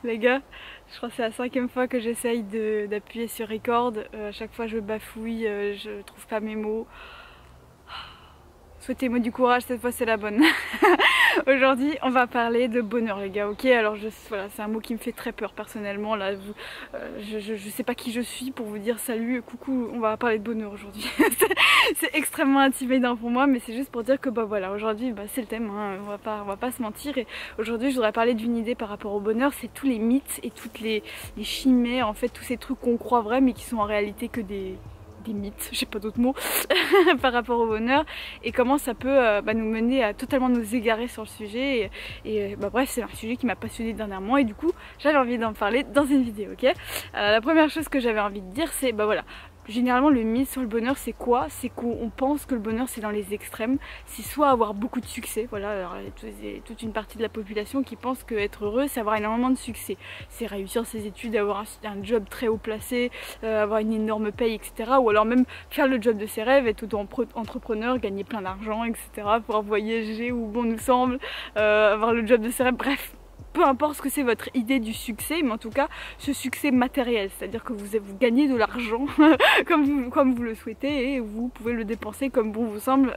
Les gars, je crois que c'est la 5e fois que j'essaye d'appuyer sur record. À chaque fois je bafouille, je trouve pas mes mots. Souhaitez-moi du courage, cette fois c'est la bonne. Aujourd'hui on va parler de bonheur les gars, ok? Alors voilà, c'est un mot qui me fait très peur personnellement là. Je sais pas qui je suis pour vous dire salut, coucou, on va parler de bonheur aujourd'hui. C'est extrêmement intimidant pour moi, mais c'est juste pour dire que bah voilà, aujourd'hui bah, c'est le thème, hein, on va pas se mentir. Et aujourd'hui je voudrais parler d'une idée par rapport au bonheur, c'est tous les mythes et toutes les chimères, en fait tous ces trucs qu'on croit vrais mais qui sont en réalité que des mythes, j'ai pas d'autres mots, par rapport au bonheur, et comment ça peut nous mener à totalement nous égarer sur le sujet. Bref, c'est un sujet qui m'a passionnée dernièrement et du coup j'avais envie d'en parler dans une vidéo, ok? La première chose que j'avais envie de dire, c'est bah voilà, généralement le mythe sur le bonheur c'est quoi? C'est qu'on pense que le bonheur c'est dans les extrêmes, c'est soit avoir beaucoup de succès, voilà, alors, il y a toute une partie de la population qui pense qu'être heureux c'est avoir énormément de succès, c'est réussir ses études, avoir un job très haut placé, avoir une énorme paye, etc. Ou alors même faire le job de ses rêves, être auto-entrepreneur, gagner plein d'argent, etc. Pouvoir voyager où bon nous semble, avoir le job de ses rêves, bref. Peu importe ce que c'est votre idée du succès, mais en tout cas ce succès matériel, c'est-à-dire que vous gagnez de l'argent comme vous le souhaitez et vous pouvez le dépenser comme bon vous semble,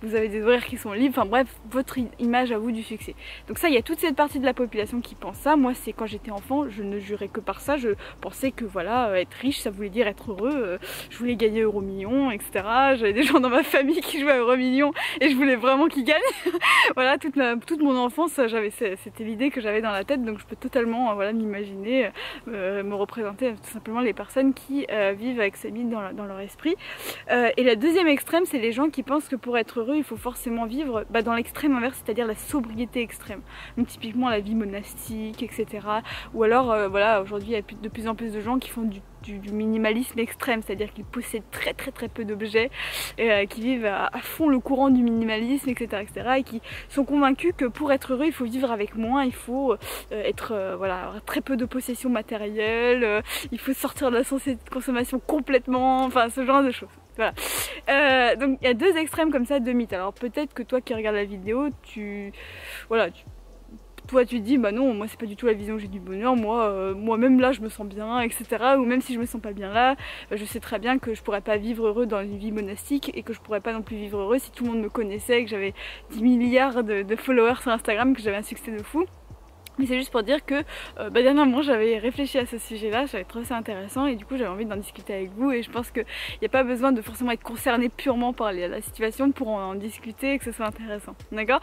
vous avez des horaires qui sont libres, enfin bref, votre image à vous du succès. Donc ça, il y a toute cette partie de la population qui pense ça. Moi c'est quand j'étais enfant, je ne jurais que par ça, je pensais que voilà, être riche ça voulait dire être heureux, je voulais gagner Euro-Million, etc. J'avais des gens dans ma famille qui jouaient à Euro-Million et je voulais vraiment qu'ils gagnent. Voilà, toute mon enfance, c'était l'idée que j'avais dans la tête, donc je peux totalement voilà, m'imaginer, me représenter tout simplement les personnes qui vivent avec ces mythes dans leur esprit. Et le deuxième extrême, c'est les gens qui pensent que pour être heureux, il faut forcément vivre dans l'extrême inverse, c'est-à-dire la sobriété extrême. Donc typiquement la vie monastique, etc. Ou alors, voilà, aujourd'hui il y a de plus en plus de gens qui font du minimalisme extrême, c'est-à-dire qu'ils possèdent très peu d'objets, qui vivent à fond le courant du minimalisme, etc., et qui sont convaincus que pour être heureux il faut vivre avec moins, il faut voilà, avoir très peu de possessions matérielles, il faut sortir de la consommation complètement, enfin ce genre de choses. Voilà. Donc il y a deux extrêmes comme ça, deux mythes. Alors peut-être que toi qui regardes la vidéo, toi tu te dis bah non, moi c'est pas du tout la vision que j'ai du bonheur, moi même là je me sens bien, etc. Ou même si je me sens pas bien là, je sais très bien que je pourrais pas vivre heureux dans une vie monastique et que je pourrais pas non plus vivre heureux si tout le monde me connaissait, que j'avais 10 milliards de followers sur Instagram, que j'avais un succès de fou. Mais c'est juste pour dire que dernièrement j'avais réfléchi à ce sujet-là, j'avais trouvé ça intéressant et du coup j'avais envie d'en discuter avec vous, et je pense qu'il n'y a pas besoin de forcément être concerné purement par la situation pour en discuter et que ce soit intéressant, d'accord?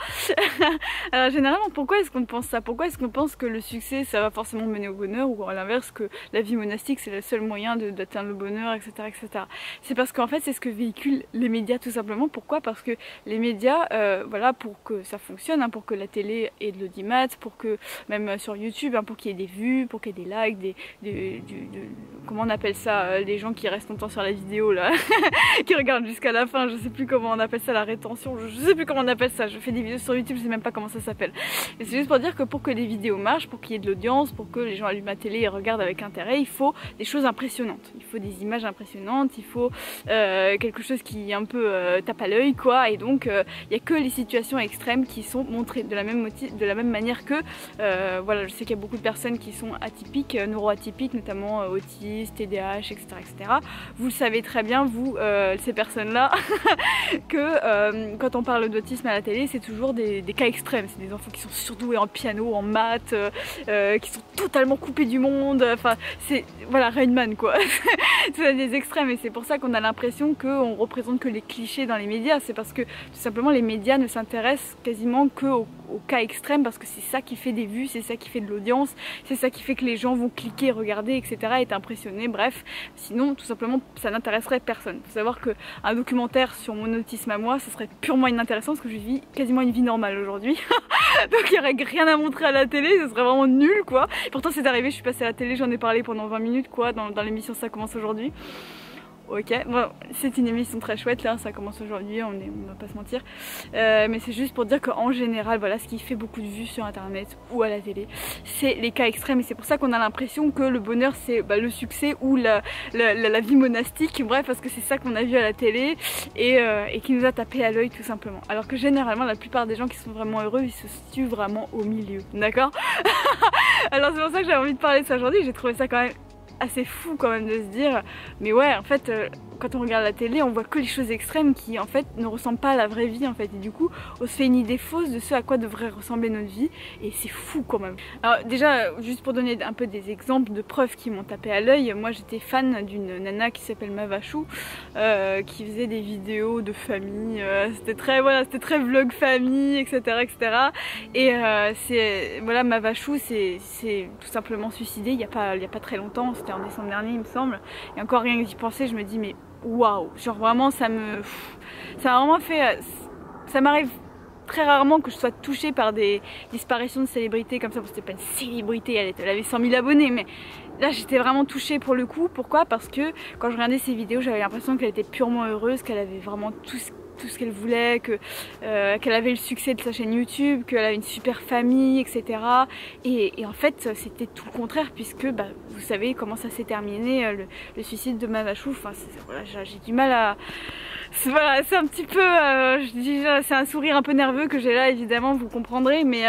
Alors généralement pourquoi est-ce qu'on pense ça? Pourquoi est-ce qu'on pense que le succès ça va forcément mener au bonheur, ou à l'inverse que la vie monastique c'est le seul moyen d'atteindre le bonheur, etc., etc. C'est parce qu'en fait c'est ce que véhiculent les médias tout simplement. Pourquoi? Parce que les médias, voilà, pour que ça fonctionne, hein, pour que la télé ait de l'audimat, pour que même sur YouTube, hein, pour qu'il y ait des vues, pour qu'il y ait des likes, comment on appelle ça, les gens qui restent longtemps sur la vidéo là, qui regardent jusqu'à la fin, je sais plus comment on appelle ça, la rétention, je sais plus comment on appelle ça, je fais des vidéos sur YouTube, je sais même pas comment ça s'appelle. Et c'est juste pour dire que pour que les vidéos marchent, pour qu'il y ait de l'audience, pour que les gens allument la télé et regardent avec intérêt, il faut des choses impressionnantes, il faut des images impressionnantes, il faut quelque chose qui un peu tape à l'œil quoi, et donc il n'y a que les situations extrêmes qui sont montrées de la même manière que voilà, je sais qu'il y a beaucoup de personnes qui sont atypiques, neuroatypiques, notamment autistes, TDAH, etc., etc. Vous le savez très bien, vous, ces personnes-là, que quand on parle d'autisme à la télé, c'est toujours des cas extrêmes. C'est des enfants qui sont surdoués en piano, en maths, qui sont totalement coupés du monde. Enfin, c'est voilà, Rain Man quoi. C'est des extrêmes, et c'est pour ça qu'on a l'impression qu'on représente que les clichés dans les médias. C'est parce que tout simplement les médias ne s'intéressent quasiment que aux cas extrêmes, parce que c'est ça qui fait des vues, c'est ça qui fait de l'audience, c'est ça qui fait que les gens vont cliquer, regarder, etc., être impressionnés, bref. Sinon tout simplement ça n'intéresserait personne. Il faut savoir qu'un documentaire sur mon autisme à moi, ce serait purement inintéressant parce que je vis quasiment une vie normale aujourd'hui. Donc il n'y aurait rien à montrer à la télé, ce serait vraiment nul quoi. Pourtant c'est arrivé, je suis passée à la télé, j'en ai parlé pendant 20 minutes quoi, dans l'émission Ça commence aujourd'hui. ok. Bon, c'est une émission très chouette là, ça commence aujourd'hui, on va pas se mentir. Mais c'est juste pour dire qu'en général, voilà, ce qui fait beaucoup de vues sur internet ou à la télé, c'est les cas extrêmes. Et c'est pour ça qu'on a l'impression que le bonheur c'est le succès ou la vie monastique, bref, parce que c'est ça qu'on a vu à la télé et qui nous a tapé à l'œil tout simplement. Alors que généralement, la plupart des gens qui sont vraiment heureux, ils se situent vraiment au milieu, d'accord? Alors c'est pour ça que j'avais envie de parler de ça aujourd'hui, j'ai trouvé ça quand même assez fou quand même de se dire mais ouais en fait quand on regarde la télé on voit que les choses extrêmes qui en fait ne ressemblent pas à la vraie vie en fait et du coup on se fait une idée fausse de ce à quoi devrait ressembler notre vie et c'est fou quand même. Alors déjà juste pour donner un peu des exemples de preuves qui m'ont tapé à l'œil, moi j'étais fan d'une nana qui s'appelle Mavachou qui faisait des vidéos de famille, c'était très vlog famille etc et c'est voilà Mavachou c'est tout simplement suicidé il y a pas très longtemps, c'était en décembre dernier il me semble et encore rien que d'y penser je me dis mais waouh, genre vraiment ça m'a vraiment fait, ça m'arrive très rarement que je sois touchée par des disparitions de célébrités comme ça. Bon, c'était pas une célébrité, elle avait 100 000 abonnés mais là j'étais vraiment touchée pour le coup. Pourquoi? Parce que quand je regardais ses vidéos j'avais l'impression qu'elle était purement heureuse, qu'elle avait vraiment tout ce qu'elle voulait, qu'elle avait le succès de sa chaîne YouTube, qu'elle avait une super famille, etc. Et en fait c'était tout le contraire puisque vous savez comment ça s'est terminé, le suicide de Mavachou. Enfin voilà, j'ai du mal à... Voilà, c'est un petit peu, je dis, c'est un sourire un peu nerveux que j'ai là évidemment, vous comprendrez, mais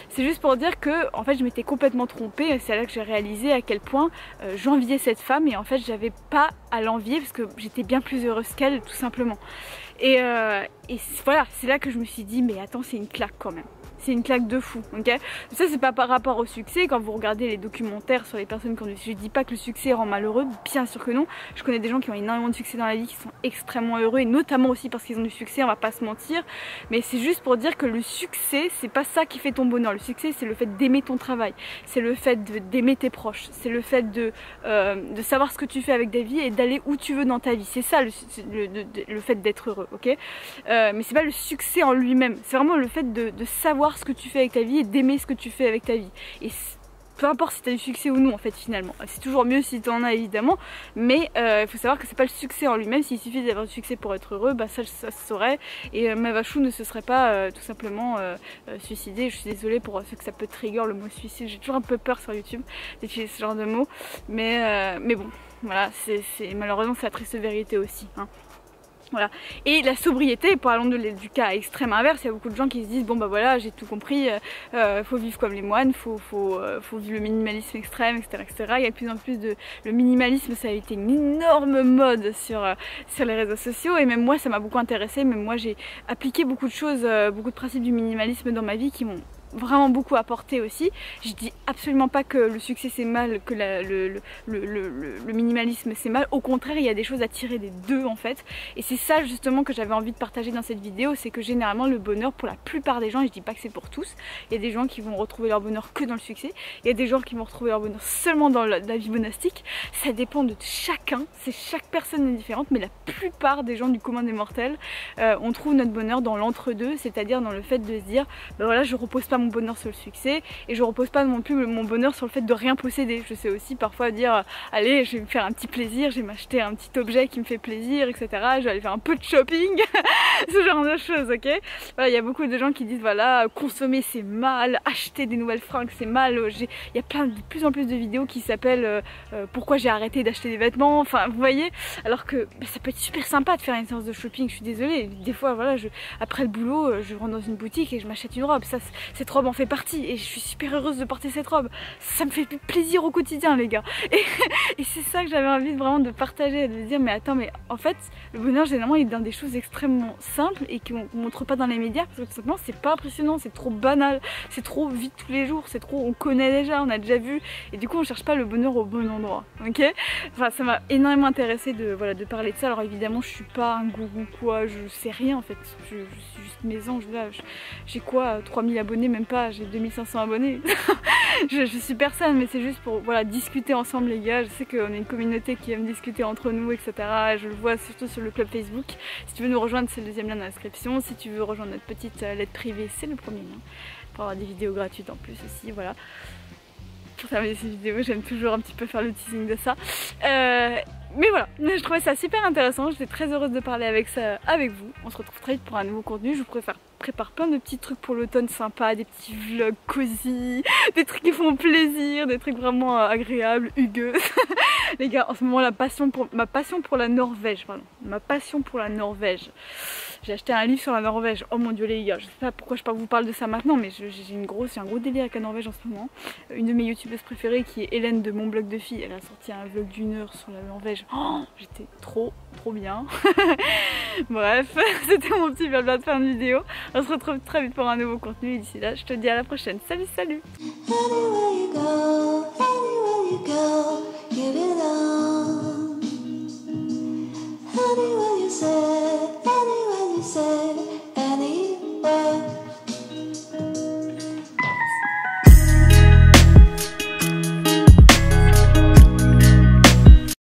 c'est juste pour dire que en fait je m'étais complètement trompée. C'est là que j'ai réalisé à quel point j'enviais cette femme et en fait j'avais pas à l'envier parce que j'étais bien plus heureuse qu'elle tout simplement. Et voilà, c'est là que je me suis dit mais attends, c'est une claque quand même. C'est une claque de fou, ok? Ça c'est pas par rapport au succès, quand vous regardez les documentaires sur les personnes qui ont du succès, je dis pas que le succès rend malheureux, bien sûr que non. Je connais des gens qui ont énormément de succès dans la vie, qui sont extrêmement heureux, et notamment aussi parce qu'ils ont du succès, on va pas se mentir. Mais c'est juste pour dire que le succès, c'est pas ça qui fait ton bonheur. Le succès c'est le fait d'aimer ton travail, c'est le fait d'aimer tes proches, c'est le fait de savoir ce que tu fais avec ta vie et d'aller où tu veux dans ta vie. C'est ça le fait d'être heureux, ok? Mais c'est pas le succès en lui-même, c'est vraiment le fait de savoir ce que tu fais avec ta vie et d'aimer ce que tu fais avec ta vie. Et peu importe si tu as du succès ou non en fait finalement. C'est toujours mieux si tu en as évidemment, mais il faut savoir que c'est pas le succès en lui-même. S'il suffit d'avoir du succès pour être heureux, ça se saurait. Et Mavachou ne se serait pas tout simplement suicidé. Je suis désolée pour ceux que ça peut trigger le mot suicide. J'ai toujours un peu peur sur YouTube d'utiliser ce genre de mots. Mais bon, voilà, malheureusement c'est la triste vérité aussi. Hein. Voilà. Et la sobriété, parlons du cas extrême inverse, il y a beaucoup de gens qui se disent bon bah voilà j'ai tout compris, faut vivre comme les moines, faut vivre le minimalisme extrême, etc., etc. Il y a de plus en plus le minimalisme, ça a été une énorme mode sur les réseaux sociaux et même moi ça m'a beaucoup intéressée, même moi j'ai appliqué beaucoup de choses, beaucoup de principes du minimalisme dans ma vie qui m'ont vraiment beaucoup apporté aussi. Je dis absolument pas que le succès c'est mal, que le minimalisme c'est mal, au contraire il y a des choses à tirer des deux en fait, et c'est ça justement que j'avais envie de partager dans cette vidéo, c'est que généralement le bonheur pour la plupart des gens, et je dis pas que c'est pour tous, il y a des gens qui vont retrouver leur bonheur que dans le succès, il y a des gens qui vont retrouver leur bonheur seulement dans la vie monastique, ça dépend de chacun, chaque personne est différente, mais la plupart des gens du commun des mortels, on trouve notre bonheur dans l'entre-deux, c'est-à-dire dans le fait de se dire ben voilà, je repose pas mon bonheur sur le succès et je repose pas non plus mon bonheur sur le fait de rien posséder. Je sais aussi parfois dire allez je vais me faire un petit plaisir, je vais m'acheter un petit objet qui me fait plaisir, etc. Je vais aller faire un peu de shopping ce genre de choses, ok? Voilà, il y a beaucoup de gens qui disent voilà, consommer c'est mal, acheter des nouvelles fringues c'est mal. Il y a de plus en plus de vidéos qui s'appellent pourquoi j'ai arrêté d'acheter des vêtements, enfin vous voyez, alors que ça peut être super sympa de faire une séance de shopping, je suis désolée, des fois voilà, après le boulot je rentre dans une boutique et je m'achète une robe, cette robe en fait partie et je suis super heureuse de porter cette robe, ça me fait plaisir au quotidien les gars, et c'est ça que j'avais envie vraiment de partager, de dire mais attends, mais en fait le bonheur généralement il est dans des choses extrêmement simples et qu'on montre pas dans les médias parce que tout simplement c'est pas impressionnant, c'est trop banal, c'est trop vie de tous les jours, c'est trop, on connaît déjà, on a déjà vu, et du coup on cherche pas le bonheur au bon endroit, ok? Enfin ça m'a énormément intéressée de parler de ça. Alors évidemment je suis pas un gourou quoi, je sais rien en fait, je suis juste mésange là, j'ai quoi, 3000 abonnés, même pas, j'ai 2500 abonnés. je suis personne, mais c'est juste pour voilà, discuter ensemble les gars. Je sais qu'on est une communauté qui aime discuter entre nous, etc. Je le vois surtout sur le club Facebook. Si tu veux nous rejoindre, c'est le deuxième lien dans la description. Si tu veux rejoindre notre petite lettre privée, c'est le premier lien. Pour avoir des vidéos gratuites en plus aussi, voilà. Pour terminer ces vidéos, j'aime toujours un petit peu faire le teasing de ça. Mais voilà, je trouvais ça super intéressant, j'étais très heureuse de parler avec vous. On se retrouve très vite pour un nouveau contenu, je vous prépare plein de petits trucs pour l'automne sympa, des petits vlogs cosy, des trucs qui font plaisir, des trucs vraiment agréables, hugueux. Les gars, en ce moment ma passion pour la Norvège, J'ai acheté un livre sur la Norvège. Oh mon dieu les gars, je sais pas pourquoi je vous parle de ça maintenant, mais j'ai un gros délire avec la Norvège en ce moment. Une de mes youtubeuses préférées qui est Hélène de Mon Blog de Filles, elle a sorti un vlog d'1 heure sur la Norvège. Oh, j'étais trop bien. Bref, c'était mon petit blabla de fin de vidéo. On se retrouve très vite pour un nouveau contenu et d'ici là, je te dis à la prochaine. Salut, salut!